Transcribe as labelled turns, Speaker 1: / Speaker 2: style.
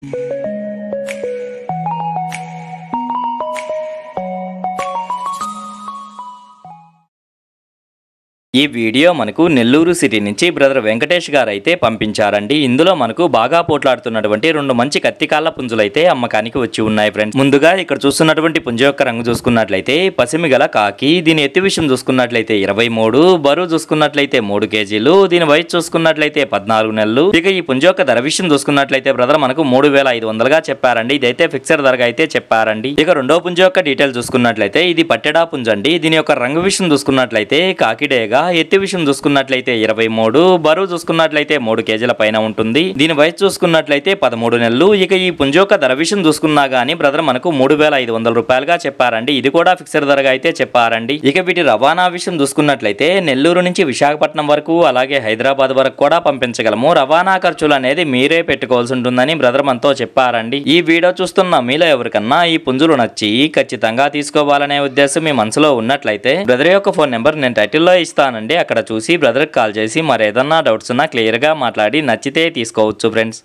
Speaker 1: ఈ వీడియో మనకు నెల్లూరు సిటీ నుంచి బ్రదర్ వెంకటేష్ గారు అయితే పంపించారండి. ఇందులో మనకు బాగా పోట్లాడుతున్నటువంటి రెండు మంచి కత్తికాళ్ళ పుంజులు అయితే అమ్మకానికి వచ్చి ఉన్నాయి ఫ్రెండ్స్. ముందుగా ఇక్కడ చూస్తున్నటువంటి పుంజ యొక్క రంగు చూసుకున్నట్లయితే పసిమి గల కాకి. దీని ఎత్తి విషయం చూసుకున్నట్లయితే 23, బరువు చూసుకున్నట్లయితే 3 కేజీలు, దీని వయసు చూసుకున్నట్లయితే 14 నెలలు. ఇక ఈ పుంజ యొక్క ధర విషయం చూసుకున్నట్లయితే బ్రదర్ మనకు 3500గా చెప్పారండి. ఇదైతే ఫిక్సర్ ధరగా అయితే చెప్పారండి. ఇక రెండో పుంజ యొక్క డీటెయిల్ చూసుకున్నట్లయితే ఇది పట్టెడా పుంజ అండి. దీని యొక్క రంగు విషయం చూసుకున్నట్లయితే కాకిడేగా. ఎత్తి విషయం చూసుకున్నట్లయితే 23, బరువు చూసుకున్నట్లయితే 3 కేజీల పైన ఉంటుంది. దీని వయసు చూసుకున్నట్లయితే 13 నెలలు. ఇక ఈ పుంజ యొక్క ధర విషయం చూసుకున్నా గానీ బ్రదర్ మనకు 3500 రూపాయలుగా చెప్పారండి. ఇది కూడా ఫిక్స్డ్ ధరగా అయితే చెప్పారండి. ఇక వీటి రవాణా విషయం చూసుకున్నట్లయితే నెల్లూరు నుంచి విశాఖపట్నం వరకు అలాగే హైదరాబాద్ వరకు కూడా పంపించగలము. రవాణా ఖర్చులు అనేది మీరే పెట్టుకోవాల్సి ఉంటుందని బ్రదర్ మనతో చెప్పారండి. ఈ వీడియో చూస్తున్న మీలో ఎవరికన్నా ఈ పుంజులు నచ్చి ఖచ్చితంగా తీసుకోవాలనే ఉద్దేశం మీ మనసులో ఉన్నట్లయితే బ్రదర్ యొక్క ఫోన్ నెంబర్ నేను టైటిల్లో ఇస్తాను. అక్కడ చూసి బ్రదర్కి కాల్ చేసి మరేదన్నా డౌట్స్ ఉన్నా క్లియర్గా మాట్లాడి నచ్చితే తీసుకోవచ్చు ఫ్రెండ్స్.